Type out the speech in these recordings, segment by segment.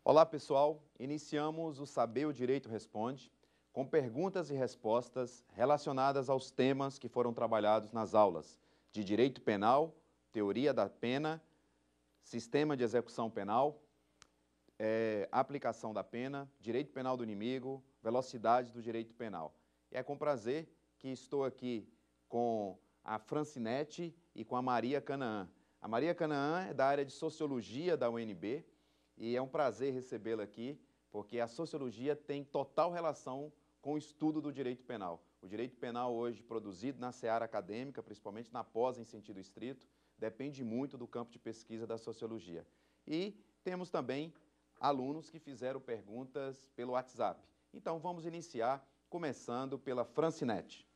Olá, pessoal. Iniciamos o Saber o Direito Responde com perguntas e respostas relacionadas aos temas que foram trabalhados nas aulas de Direito Penal, Teoria da Pena, Sistema de Execução Penal, Aplicação da Pena, Direito Penal do Inimigo, Velocidade do Direito Penal. E é com prazer que estou aqui com a Francinete e com a Maria Canaã. A Maria Canaã é da área de Sociologia da UNB e é um prazer recebê-la aqui, porque a Sociologia tem total relação com o estudo do direito penal. O direito penal hoje produzido na seara acadêmica, principalmente na pós em sentido estrito, depende muito do campo de pesquisa da Sociologia. E temos também alunos que fizeram perguntas pelo WhatsApp. Então vamos iniciar, começando pela Francinete.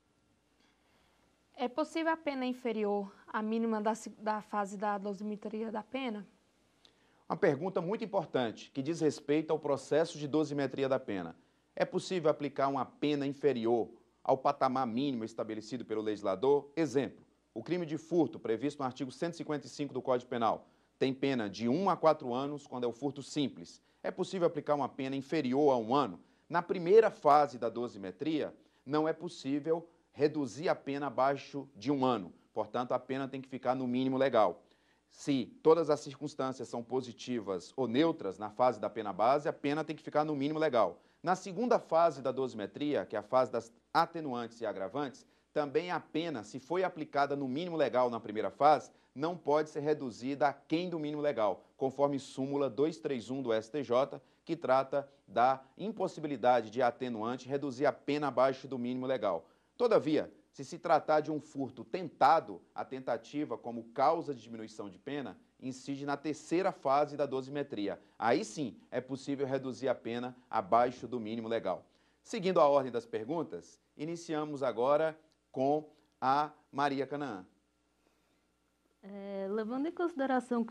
É possível a pena inferior à mínima da fase da dosimetria da pena? Uma pergunta muito importante, que diz respeito ao processo de dosimetria da pena. É possível aplicar uma pena inferior ao patamar mínimo estabelecido pelo legislador? Exemplo, o crime de furto, previsto no artigo 155 do Código Penal, tem pena de 1 a 4 anos quando é o furto simples. É possível aplicar uma pena inferior a 1 ano? Na primeira fase da dosimetria, não é possível reduzir a pena abaixo de 1 ano. Portanto, a pena tem que ficar no mínimo legal. Se todas as circunstâncias são positivas ou neutras na fase da pena base, a pena tem que ficar no mínimo legal. Na segunda fase da dosimetria, que é a fase das atenuantes e agravantes, também a pena, se foi aplicada no mínimo legal na primeira fase, não pode ser reduzida aquém do mínimo legal, conforme súmula 231 do STJ, que trata da impossibilidade de atenuante reduzir a pena abaixo do mínimo legal. Todavia, se tratar de um furto tentado, a tentativa como causa de diminuição de pena incide na terceira fase da dosimetria. Aí sim é possível reduzir a pena abaixo do mínimo legal. Seguindo a ordem das perguntas, iniciamos agora com a Maria Canaã. Levando em consideração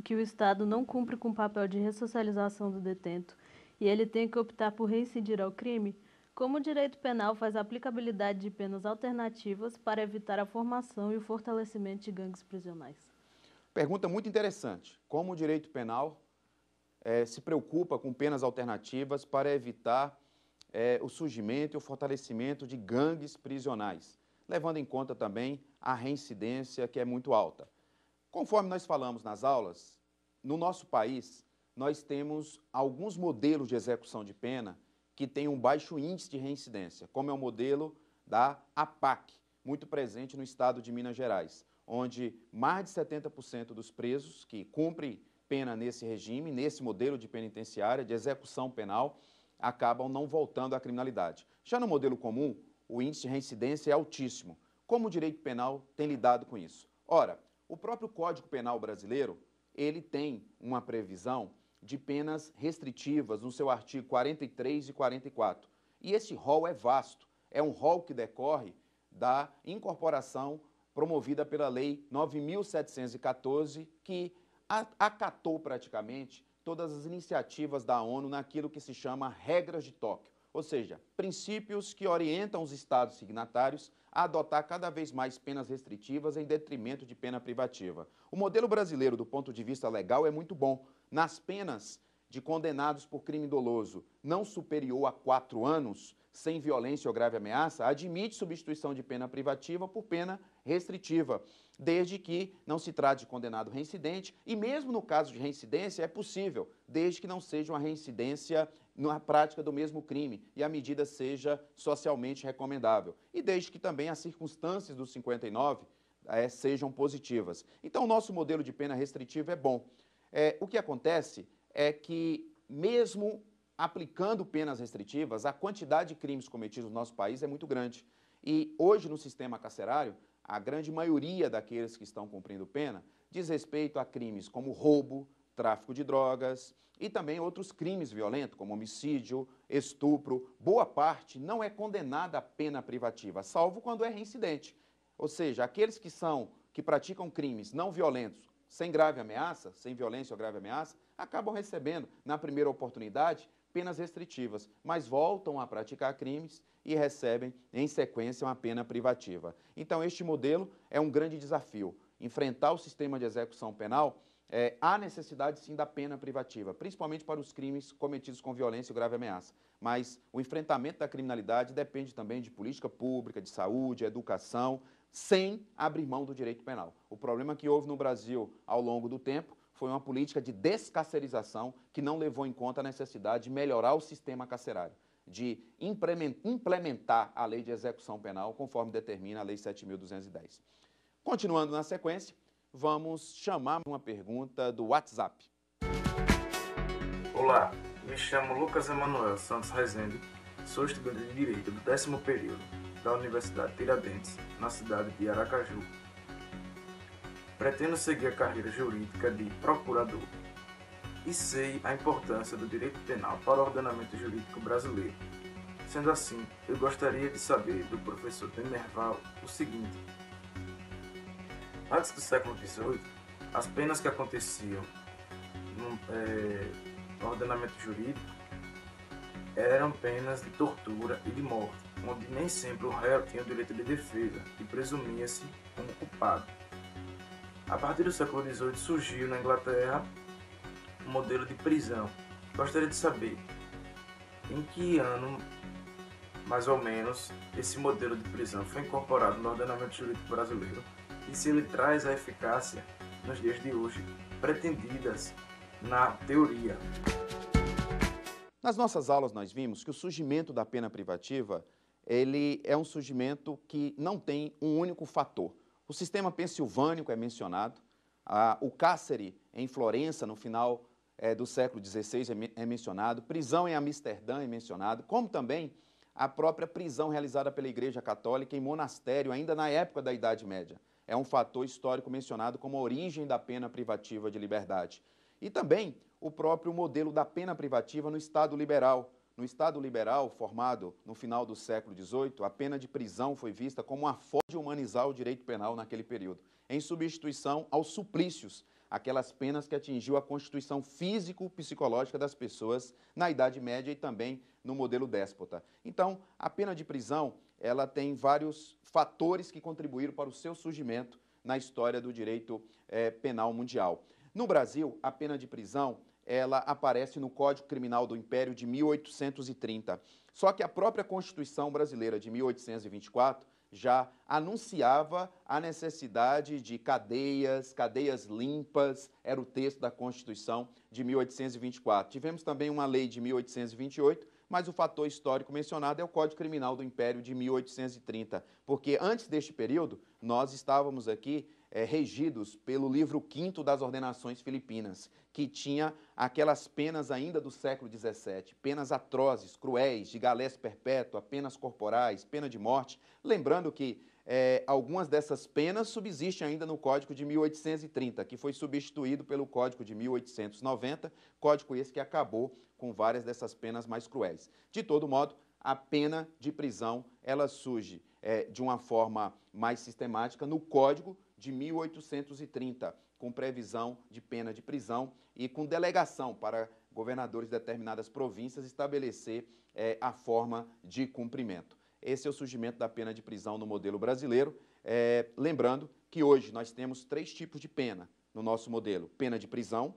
que o Estado não cumpre com o papel de ressocialização do detento e ele tem que optar por reincidir ao crime, como o direito penal faz a aplicabilidade de penas alternativas para evitar a formação e o fortalecimento de gangues prisionais? Pergunta muito interessante. Como o direito penal se preocupa com penas alternativas para evitar o surgimento e o fortalecimento de gangues prisionais, levando em conta também a reincidência, que é muito alta. Conforme nós falamos nas aulas, no nosso país, nós temos alguns modelos de execução de pena que têm um baixo índice de reincidência, como é o modelo da APAC, muito presente no estado de Minas Gerais, onde mais de 70% dos presos que cumprem pena nesse regime, nesse modelo de penitenciária, de execução penal, acabam não voltando à criminalidade. Já no modelo comum, o índice de reincidência é altíssimo. Como o direito penal tem lidado com isso? Ora, o próprio Código Penal brasileiro, ele tem uma previsão de penas restritivas no seu artigo 43 e 44. E esse rol é vasto, é um rol que decorre da incorporação promovida pela Lei 9.714, que acatou praticamente todas as iniciativas da ONU naquilo que se chama regras de Tóquio, ou seja, princípios que orientam os Estados signatários a adotar cada vez mais penas restritivas em detrimento de pena privativa. O modelo brasileiro, do ponto de vista legal, é muito bom. Nas penas de condenados por crime doloso não superior a 4 anos, sem violência ou grave ameaça, admite substituição de pena privativa por pena restritiva, desde que não se trate de condenado reincidente, e mesmo no caso de reincidência é possível, desde que não seja uma reincidência na prática do mesmo crime e a medida seja socialmente recomendável, e desde que também as circunstâncias do 59 sejam positivas. Então, o nosso modelo de pena restritiva é bom. O que acontece é que, mesmo aplicando penas restritivas, a quantidade de crimes cometidos no nosso país é muito grande. E hoje, no sistema carcerário, a grande maioria daqueles que estão cumprindo pena diz respeito a crimes como roubo, tráfico de drogas e também outros crimes violentos, como homicídio, estupro. Boa parte não é condenada a pena privativa, salvo quando é reincidente. Ou seja, aqueles que praticam crimes não violentos, sem grave ameaça, sem violência ou grave ameaça, acabam recebendo, na primeira oportunidade, penas restritivas, mas voltam a praticar crimes e recebem, em sequência, uma pena privativa. Então, este modelo é um grande desafio. Enfrentar o sistema de execução penal há necessidade sim da pena privativa, principalmente para os crimes cometidos com violência e grave ameaça. Mas o enfrentamento da criminalidade depende também de política pública, de saúde, educação, sem abrir mão do direito penal. O problema que houve no Brasil ao longo do tempo foi uma política de descarcerização que não levou em conta a necessidade de melhorar o sistema carcerário, de implementar a lei de execução penal, conforme determina a Lei 7.210. Continuando na sequência, vamos chamar uma pergunta do WhatsApp. Olá, me chamo Lucas Emanuel Santos Rezende, sou estudante de Direito do 10º período da Universidade Tiradentes, na cidade de Aracaju. Pretendo seguir a carreira jurídica de procurador e sei a importância do direito penal para o ordenamento jurídico brasileiro. Sendo assim, eu gostaria de saber do professor Demerval o seguinte: antes do século XVIII, as penas que aconteciam no ordenamento jurídico eram penas de tortura e de morte, onde nem sempre o réu tinha o direito de defesa e presumia-se como culpado. A partir do século XVIII surgiu na Inglaterra um modelo de prisão. Gostaria de saber em que ano, mais ou menos, esse modelo de prisão foi incorporado no ordenamento jurídico brasileiro e se ele traz a eficácia nos dias de hoje pretendidas na teoria. Nas nossas aulas nós vimos que o surgimento da pena privativa, ele é um surgimento que não tem um único fator. O sistema pensilvânico é mencionado, o cárcere em Florença, no final do século XVI, é mencionado, prisão em Amsterdã é mencionado, como também a própria prisão realizada pela Igreja Católica em monastério, ainda na época da Idade Média. É um fator histórico mencionado como a origem da pena privativa de liberdade. E também o próprio modelo da pena privativa no Estado liberal. No Estado liberal, formado no final do século XVIII, a pena de prisão foi vista como uma forma de humanizar o direito penal naquele período, em substituição aos suplícios, aquelas penas que atingiu a constituição físico-psicológica das pessoas na Idade Média e também no modelo déspota. Então, a pena de prisão, ela tem vários fatores que contribuíram para o seu surgimento na história do direito penal mundial. No Brasil, a pena de prisão ela aparece no Código Criminal do Império de 1830. Só que a própria Constituição brasileira de 1824 já anunciava a necessidade de cadeias limpas, era o texto da Constituição de 1824. Tivemos também uma lei de 1828, mas o fator histórico mencionado é o Código Criminal do Império de 1830, porque antes deste período, nós estávamos aqui regidos pelo livro V das Ordenações Filipinas, que tinha aquelas penas ainda do século XVII, penas atrozes, cruéis, de galés perpétua, penas corporais, pena de morte. Lembrando que algumas dessas penas subsistem ainda no Código de 1830, que foi substituído pelo Código de 1890, código esse que acabou com várias dessas penas mais cruéis. De todo modo, a pena de prisão ela surge de uma forma mais sistemática no Código de 1830, com previsão de pena de prisão e com delegação para governadores de determinadas províncias estabelecer a forma de cumprimento. Esse é o surgimento da pena de prisão no modelo brasileiro. Lembrando que hoje nós temos 3 tipos de pena no nosso modelo: pena de prisão,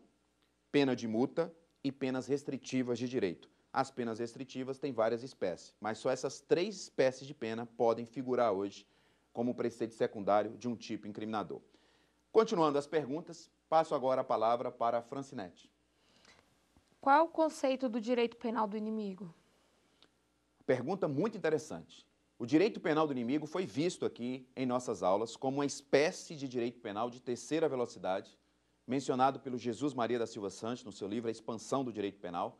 pena de multa e penas restritivas de direito. As penas restritivas têm várias espécies, mas só essas 3 espécies de pena podem figurar hoje como preceito secundário de um tipo incriminador. Continuando as perguntas, passo agora a palavra para a Francinete. Qual é o conceito do direito penal do inimigo? Pergunta muito interessante. O direito penal do inimigo foi visto aqui em nossas aulas como uma espécie de direito penal de terceira velocidade, mencionado pelo Jesus Maria da Silva Santos no seu livro A Expansão do Direito Penal.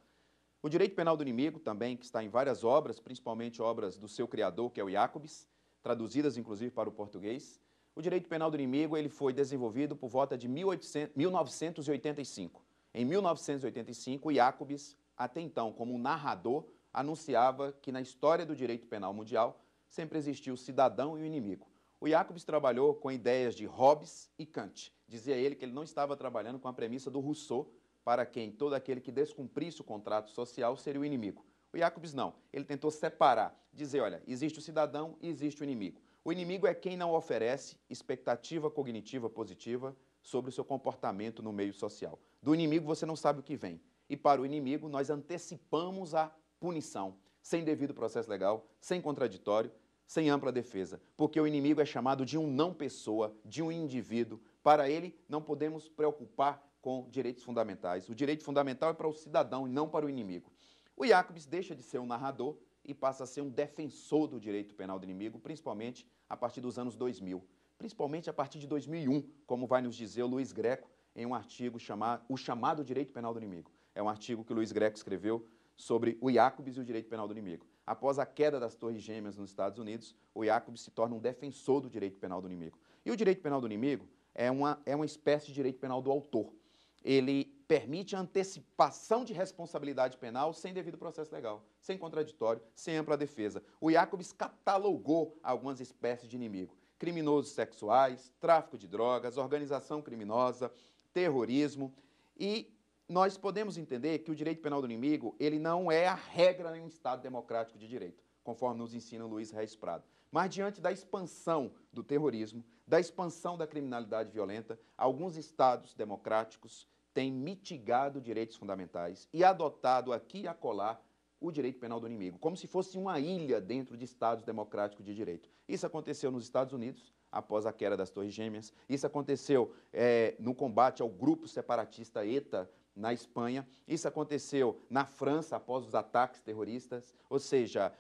O direito penal do inimigo também, que está em várias obras, principalmente obras do seu criador, que é o Jacobs, traduzidas inclusive para o português. O direito penal do inimigo ele foi desenvolvido por volta de 1985. Em 1985, o Jacobs, até então como um narrador, anunciava que na história do direito penal mundial sempre existiu o cidadão e o inimigo. O Jacobs trabalhou com ideias de Hobbes e Kant. Dizia ele que ele não estava trabalhando com a premissa do Rousseau, para quem todo aquele que descumprisse o contrato social seria o inimigo. O Jacobs não, ele tentou separar, dizer, olha, existe o cidadão e existe o inimigo. O inimigo é quem não oferece expectativa cognitiva positiva sobre o seu comportamento no meio social. Do inimigo você não sabe o que vem. E para o inimigo nós antecipamos a punição, sem devido processo legal, sem contraditório, sem ampla defesa. Porque o inimigo é chamado de um não-pessoa, de um indivíduo. Para ele não podemos preocupar com direitos fundamentais. O direito fundamental é para o cidadão e não para o inimigo. O Jacobs deixa de ser um narrador e passa a ser um defensor do direito penal do inimigo, principalmente a partir dos anos 2000. Principalmente a partir de 2001, como vai nos dizer o Luiz Greco em um artigo chamado O Chamado Direito Penal do Inimigo. É um artigo que o Luiz Greco escreveu sobre o Jacobs e o direito penal do inimigo. Após a queda das Torres Gêmeas nos Estados Unidos, o Jacobs se torna um defensor do direito penal do inimigo. E o direito penal do inimigo é uma espécie de direito penal do autor. Ele permite a antecipação de responsabilidade penal sem devido processo legal, sem contraditório, sem ampla defesa. O Jacobs catalogou algumas espécies de inimigo: criminosos sexuais, tráfico de drogas, organização criminosa, terrorismo. E nós podemos entender que o direito penal do inimigo, ele não é a regra em um Estado democrático de direito, conforme nos ensina Luiz Reis Prado. Mas diante da expansão do terrorismo, da expansão da criminalidade violenta, alguns Estados democráticos têm mitigado direitos fundamentais e adotado aqui e acolá o direito penal do inimigo, como se fosse uma ilha dentro de Estados democráticos de direito. Isso aconteceu nos Estados Unidos, após a queda das Torres Gêmeas. Isso aconteceu no combate ao grupo separatista ETA, na Espanha. Isso aconteceu na França, após os ataques terroristas. Ou seja,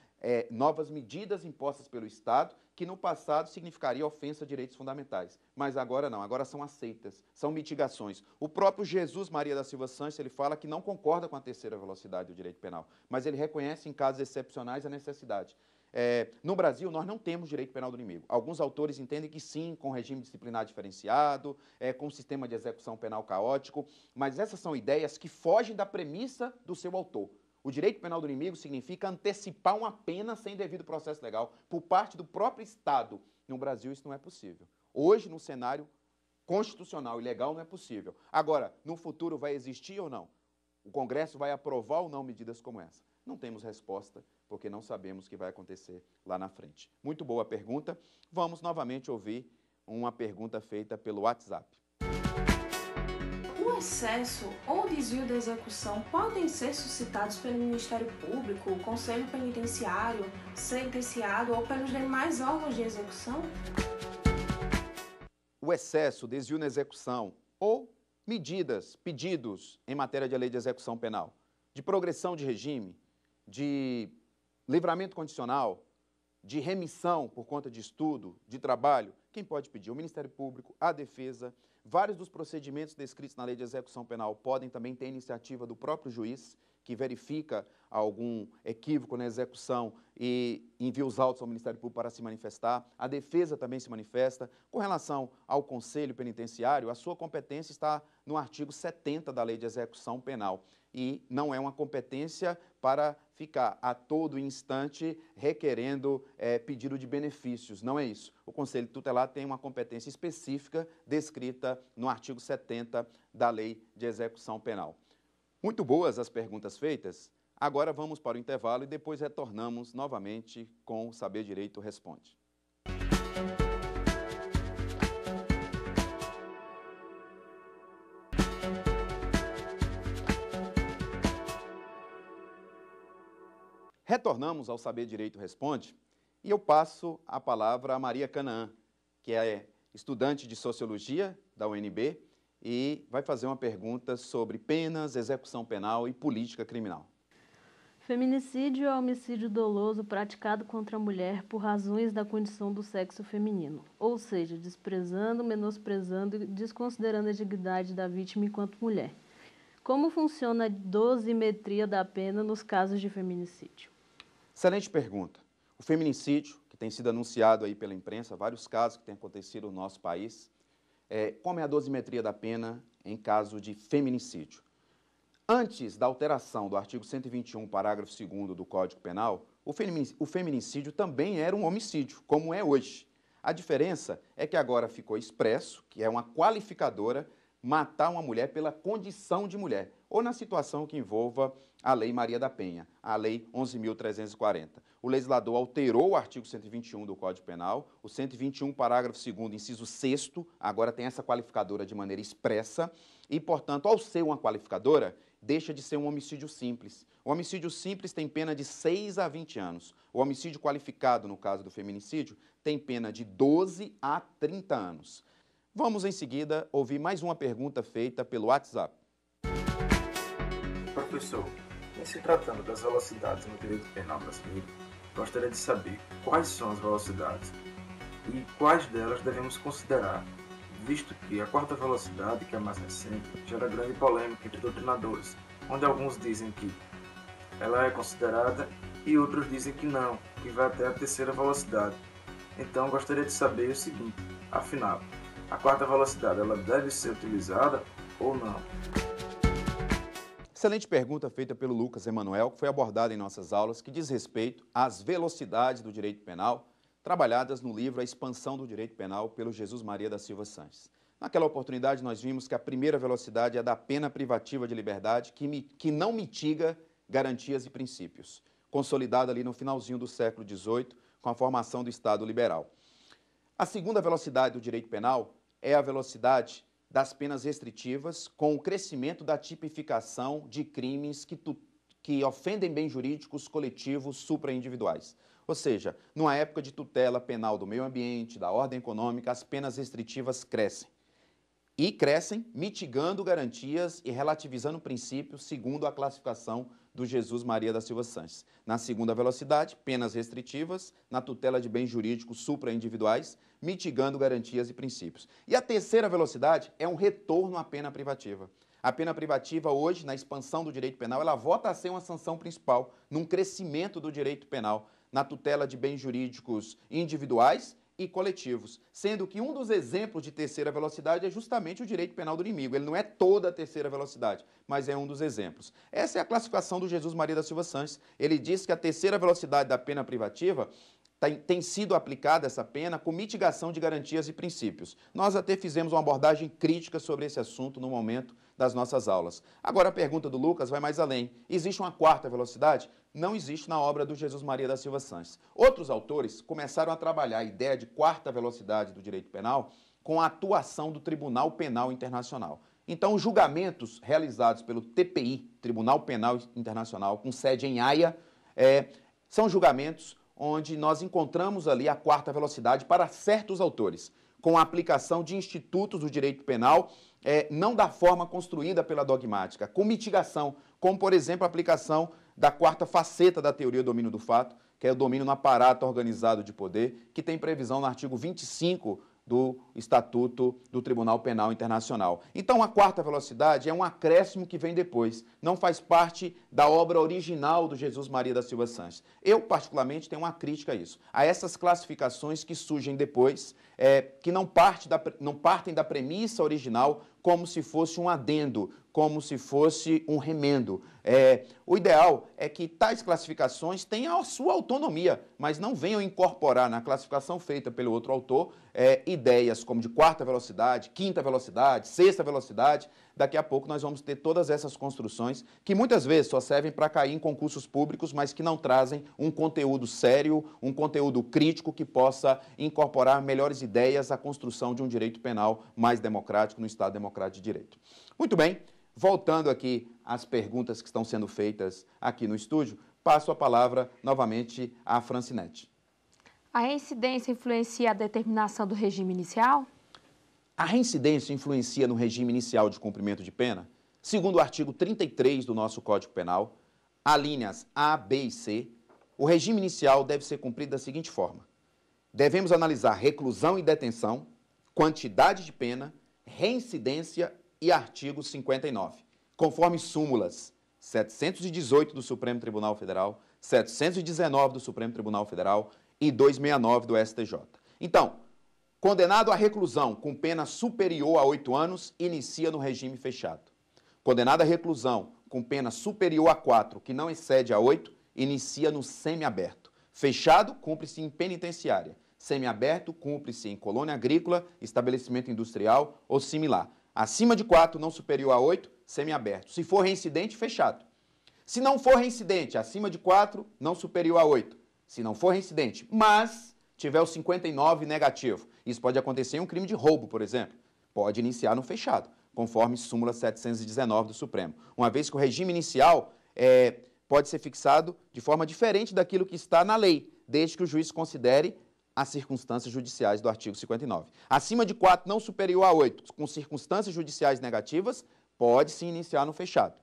novas medidas impostas pelo Estado, que no passado significaria ofensa a direitos fundamentais. Mas agora não, agora são aceitas, são mitigações. O próprio Jesus Maria da Silva Sanches, ele fala que não concorda com a terceira velocidade do direito penal, mas ele reconhece em casos excepcionais a necessidade. No Brasil, nós não temos direito penal do inimigo. Alguns autores entendem que sim, com regime disciplinar diferenciado, com sistema de execução penal caótico, mas essas são ideias que fogem da premissa do seu autor. O direito penal do inimigo significa antecipar uma pena sem devido processo legal por parte do próprio Estado. No Brasil, isso não é possível. Hoje, no cenário constitucional e legal, não é possível. Agora, no futuro, vai existir ou não? O Congresso vai aprovar ou não medidas como essa? Não temos resposta, porque não sabemos o que vai acontecer lá na frente. Muito boa pergunta. Vamos novamente ouvir uma pergunta feita pelo WhatsApp. O excesso ou desvio da execução podem ser suscitados pelo Ministério Público, Conselho Penitenciário, sentenciado ou pelos demais órgãos de execução? O excesso, desvio na execução ou medidas, pedidos em matéria de lei de execução penal, de progressão de regime, de livramento condicional, de remissão por conta de estudo, de trabalho, quem pode pedir? O Ministério Público, a Defesa. Vários dos procedimentos descritos na Lei de Execução Penal podem também ter iniciativa do próprio juiz, que verifica algum equívoco na execução e envia os autos ao Ministério Público para se manifestar. A defesa também se manifesta. Com relação ao Conselho Penitenciário, a sua competência está no artigo 70 da Lei de Execução Penal e não é uma competência para ficar a todo instante requerendo pedido de benefícios. Não é isso. O Conselho Tutelar tem uma competência específica descrita no artigo 70 da Lei de Execução Penal. Muito boas as perguntas feitas. Agora vamos para o intervalo e depois retornamos novamente com o Saber Direito Responde. Retornamos ao Saber Direito Responde e eu passo a palavra a Maria Canaã, que é estudante de Sociologia da UNB e vai fazer uma pergunta sobre penas, execução penal e política criminal. Feminicídio é homicídio doloso praticado contra a mulher por razões da condição do sexo feminino, ou seja, desprezando, menosprezando e desconsiderando a dignidade da vítima enquanto mulher. Como funciona a dosimetria da pena nos casos de feminicídio? Excelente pergunta. O feminicídio, que tem sido anunciado aí pela imprensa, vários casos que têm acontecido no nosso país, como é a dosimetria da pena em caso de feminicídio? Antes da alteração do artigo 121, parágrafo 2º do Código Penal, o feminicídio também era um homicídio, como é hoje. A diferença é que agora ficou expresso, que é uma qualificadora, matar uma mulher pela condição de mulher. ou na situação que envolva a Lei Maria da Penha, a Lei 11.340. O legislador alterou o artigo 121 do Código Penal, o 121, parágrafo 2º, inciso 6º, agora tem essa qualificadora de maneira expressa, e, portanto, ao ser uma qualificadora, deixa de ser um homicídio simples. O homicídio simples tem pena de 6 a 20 anos. O homicídio qualificado, no caso do feminicídio, tem pena de 12 a 30 anos. Vamos, em seguida, ouvir mais uma pergunta feita pelo WhatsApp. Professor, em se tratando das velocidades no direito penal brasileiro, gostaria de saber quais são as velocidades e quais delas devemos considerar, visto que a quarta velocidade, que é a mais recente, gera grande polêmica entre doutrinadores, onde alguns dizem que ela é considerada e outros dizem que não, que vai até a terceira velocidade. Então, gostaria de saber o seguinte, afinal, a quarta velocidade ela deve ser utilizada ou não? Excelente pergunta feita pelo Lucas Emanuel, que foi abordada em nossas aulas, que diz respeito às velocidades do direito penal, trabalhadas no livro A Expansão do Direito Penal, pelo Jesus Maria da Silva Sanches. Naquela oportunidade, nós vimos que a primeira velocidade é a da pena privativa de liberdade, que não mitiga garantias e princípios, consolidada ali no finalzinho do século XVIII, com a formação do Estado liberal. A segunda velocidade do direito penal é a velocidade das penas restritivas, com o crescimento da tipificação de crimes que ofendem bens jurídicos coletivos supraindividuais. Ou seja, numa época de tutela penal do meio ambiente, da ordem econômica, as penas restritivas crescem. E crescem mitigando garantias e relativizando princípios segundo a classificação do Jesus Maria da Silva Sanches. Na segunda velocidade, penas restritivas, na tutela de bens jurídicos supraindividuais, mitigando garantias e princípios. E a terceira velocidade é um retorno à pena privativa. A pena privativa hoje, na expansão do direito penal, ela volta a ser uma sanção principal, num crescimento do direito penal, na tutela de bens jurídicos individuais e coletivos, sendo que um dos exemplos de terceira velocidade é justamente o direito penal do inimigo. Ele não é toda a terceira velocidade, mas é um dos exemplos. Essa é a classificação do Jesus Maria da Silva Sanches. Ele diz que a terceira velocidade da pena privativa tem sido aplicada essa pena com mitigação de garantias e princípios. Nós até fizemos uma abordagem crítica sobre esse assunto no momento das nossas aulas. Agora a pergunta do Lucas vai mais além. Existe uma quarta velocidade? Não existe na obra do Jesus Maria da Silva Sanches. Outros autores começaram a trabalhar a ideia de quarta velocidade do direito penal com a atuação do Tribunal Penal Internacional. Então, os julgamentos realizados pelo TPI, Tribunal Penal Internacional, com sede em Haia, são julgamentos onde nós encontramos ali a quarta velocidade para certos autores, com a aplicação de institutos do direito penal, não da forma construída pela dogmática, com mitigação, como, por exemplo, a aplicação da quarta faceta da teoria do domínio do fato, que é o domínio no aparato organizado de poder, que tem previsão no artigo 25 do Estatuto do Tribunal Penal Internacional. Então, a quarta velocidade é um acréscimo que vem depois, não faz parte da obra original do Jesus Maria da Silva Sanches. Eu, particularmente, tenho uma crítica a isso, a essas classificações que surgem depois, que não partem da premissa original como se fosse um adendo, como se fosse um remendo. O ideal é que tais classificações tenham a sua autonomia, mas não venham incorporar na classificação feita pelo outro autor ideias como de quarta velocidade, quinta velocidade, sexta velocidade. Daqui a pouco nós vamos ter todas essas construções que muitas vezes só servem para cair em concursos públicos, mas que não trazem um conteúdo sério, um conteúdo crítico que possa incorporar melhores ideias à construção de um direito penal mais democrático no Estado democrático de direito. Muito bem, voltando aqui às perguntas que estão sendo feitas aqui no estúdio, passo a palavra novamente à Francinete. A reincidência influencia a determinação do regime inicial? A reincidência influencia no regime inicial de cumprimento de pena? Segundo o artigo 33 do nosso Código Penal, alíneas A, B e C, o regime inicial deve ser cumprido da seguinte forma. Devemos analisar reclusão e detenção, quantidade de pena, reincidência e artigo 59, conforme súmulas 718 do Supremo Tribunal Federal, 719 do Supremo Tribunal Federal e 269 do STJ. Então, condenado à reclusão com pena superior a 8 anos, inicia no regime fechado. Condenado à reclusão com pena superior a 4, que não excede a 8, inicia no semiaberto. Fechado, cumpre-se em penitenciária. Semiaberto, cumpre-se em colônia agrícola, estabelecimento industrial ou similar. Acima de 4, não superior a 8, semiaberto. Se for reincidente, fechado. Se não for reincidente, acima de 4, não superior a 8. Se não for reincidente, mas tiver o 59 negativo. Isso pode acontecer em um crime de roubo, por exemplo. Pode iniciar no fechado, conforme súmula 719 do Supremo. Uma vez que o regime inicial pode ser fixado de forma diferente daquilo que está na lei, desde que o juiz considere as circunstâncias judiciais do artigo 59. Acima de 4, não superior a 8, com circunstâncias judiciais negativas, pode se iniciar no fechado.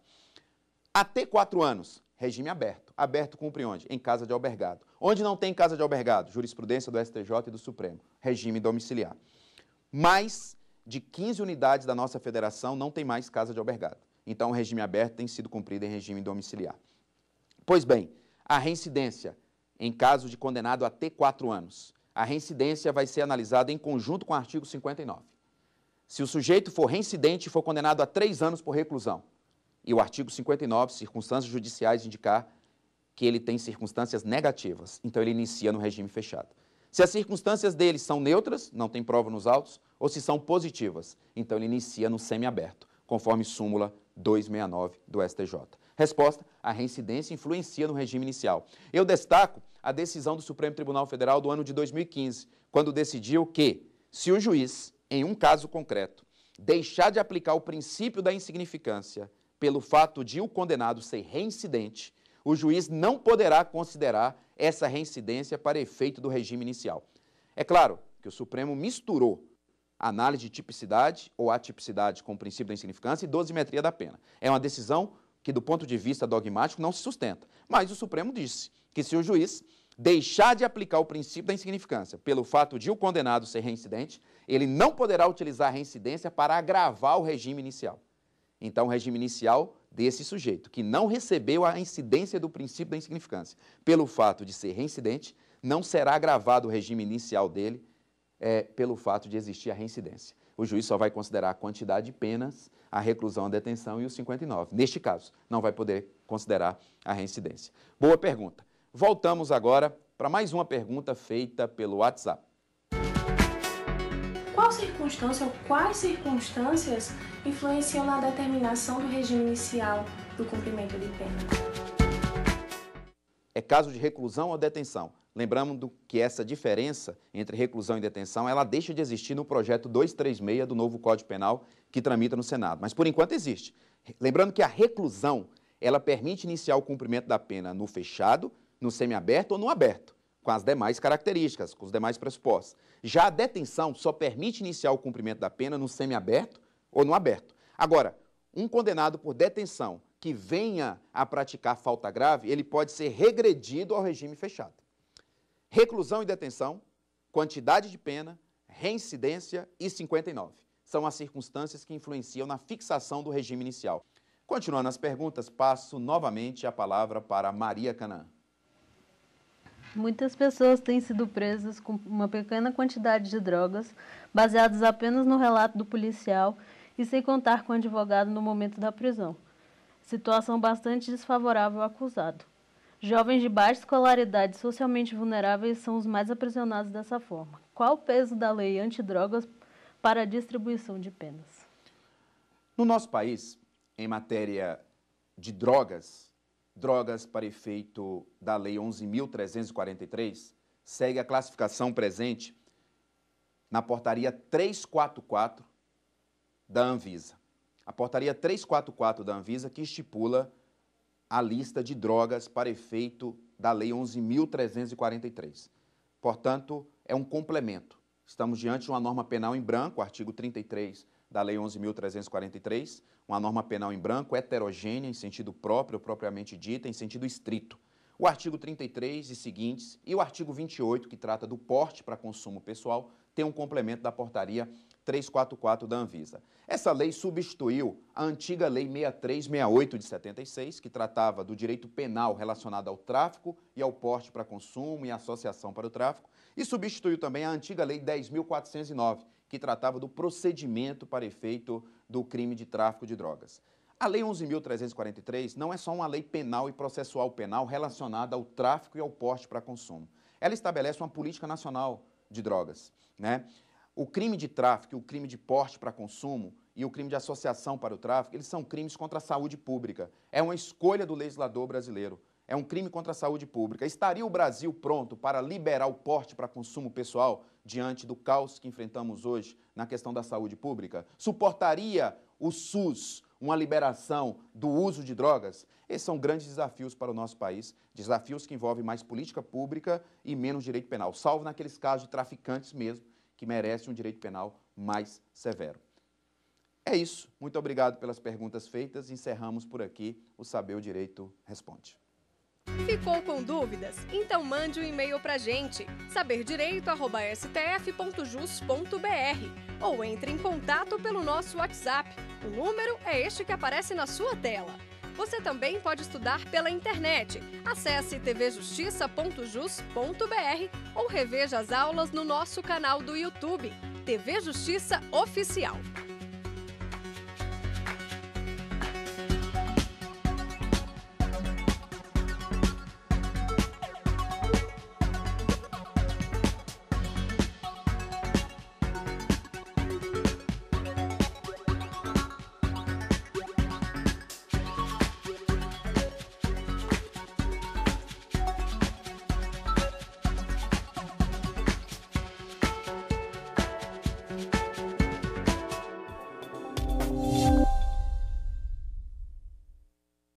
Até 4 anos, regime aberto. Aberto cumpre onde? Em casa de albergado. Onde não tem casa de albergado? Jurisprudência do STJ e do Supremo. Regime domiciliar. Mais de 15 unidades da nossa federação não tem mais casa de albergado. Então, o regime aberto tem sido cumprido em regime domiciliar. Pois bem, a reincidência, em caso de condenado a até 4 anos, a reincidência vai ser analisada em conjunto com o artigo 59. Se o sujeito for reincidente e for condenado a 3 anos por reclusão, e o artigo 59, circunstâncias judiciais, indicar que ele tem circunstâncias negativas, então ele inicia no regime fechado. Se as circunstâncias dele são neutras, não tem prova nos autos, ou se são positivas, então ele inicia no semiaberto, conforme súmula 269 do STJ. Resposta: a reincidência influencia no regime inicial. Eu destaco a decisão do Supremo Tribunal Federal do ano de 2015, quando decidiu que, se o juiz, em um caso concreto, deixar de aplicar o princípio da insignificância pelo fato de o condenado ser reincidente, o juiz não poderá considerar essa reincidência para efeito do regime inicial. É claro que o Supremo misturou a análise de tipicidade ou atipicidade com o princípio da insignificância e dosimetria da pena. É uma decisão que, do ponto de vista dogmático, não se sustenta. Mas o Supremo disse que, se o juiz deixar de aplicar o princípio da insignificância pelo fato de o condenado ser reincidente, ele não poderá utilizar a reincidência para agravar o regime inicial. Então, o regime inicial desse sujeito, que não recebeu a incidência do princípio da insignificância, pelo fato de ser reincidente, não será agravado o regime inicial dele pelo fato de existir a reincidência. O juiz só vai considerar a quantidade de penas, a reclusão, a detenção e o 59. Neste caso, não vai poder considerar a reincidência. Boa pergunta. Voltamos agora para mais uma pergunta feita pelo WhatsApp. Qual circunstância ou quais circunstâncias influenciam na determinação do regime inicial do cumprimento de pena? É caso de reclusão ou detenção. Lembrando que essa diferença entre reclusão e detenção, ela deixa de existir no projeto 236 do novo Código Penal que tramita no Senado. Mas, por enquanto, existe. Lembrando que a reclusão, ela permite iniciar o cumprimento da pena no fechado, no semiaberto ou no aberto, com as demais características, com os demais pressupostos. Já a detenção só permite iniciar o cumprimento da pena no semiaberto ou no aberto. Agora, um condenado por detenção que venha a praticar falta grave, ele pode ser regredido ao regime fechado. Reclusão e detenção, quantidade de pena, reincidência e 59. São as circunstâncias que influenciam na fixação do regime inicial. Continuando as perguntas, passo novamente a palavra para Maria Canaã. Muitas pessoas têm sido presas com uma pequena quantidade de drogas, baseadas apenas no relato do policial e sem contar com o advogado no momento da prisão. Situação bastante desfavorável ao acusado. Jovens de baixa escolaridade socialmente vulneráveis são os mais aprisionados dessa forma. Qual o peso da lei antidrogas para a distribuição de penas? No nosso país, em matéria de drogas para efeito da Lei 11.343, segue a classificação presente na Portaria 344 da Anvisa. A Portaria 344 da Anvisa que estipula a lista de drogas para efeito da Lei 11.343. Portanto, é um complemento. Estamos diante de uma norma penal em branco, artigo 33 da Lei 11.343, uma norma penal em branco, heterogênea em sentido próprio, propriamente dita, em sentido estrito. O artigo 33 e seguintes e o artigo 28, que trata do porte para consumo pessoal, tem um complemento da Portaria 344 da Anvisa. Essa lei substituiu a antiga Lei 6368 de 76, que tratava do direito penal relacionado ao tráfico e ao porte para consumo e associação para o tráfico, e substituiu também a antiga Lei 10.409, que tratava do procedimento para efeito do crime de tráfico de drogas. A Lei 11.343 não é só uma lei penal e processual penal relacionada ao tráfico e ao porte para consumo. Ela estabelece uma política nacional de drogas, né? O crime de tráfico e o crime de porte para consumo e o crime de associação para o tráfico, eles são crimes contra a saúde pública. É uma escolha do legislador brasileiro. É um crime contra a saúde pública. Estaria o Brasil pronto para liberar o porte para consumo pessoal diante do caos que enfrentamos hoje na questão da saúde pública? Suportaria o SUS uma liberação do uso de drogas? Esses são grandes desafios para o nosso país, desafios que envolvem mais política pública e menos direito penal, salvo naqueles casos de traficantes mesmo, que merecem um direito penal mais severo. É isso. Muito obrigado pelas perguntas feitas. Encerramos por aqui o Saber o Direito Responde. Ficou com dúvidas? Então mande um e-mail pra gente, saberdireito@stf.jus.br, ou entre em contato pelo nosso WhatsApp. O número é este que aparece na sua tela. Você também pode estudar pela internet. Acesse tvjustiça.jus.br ou reveja as aulas no nosso canal do YouTube, TV Justiça Oficial.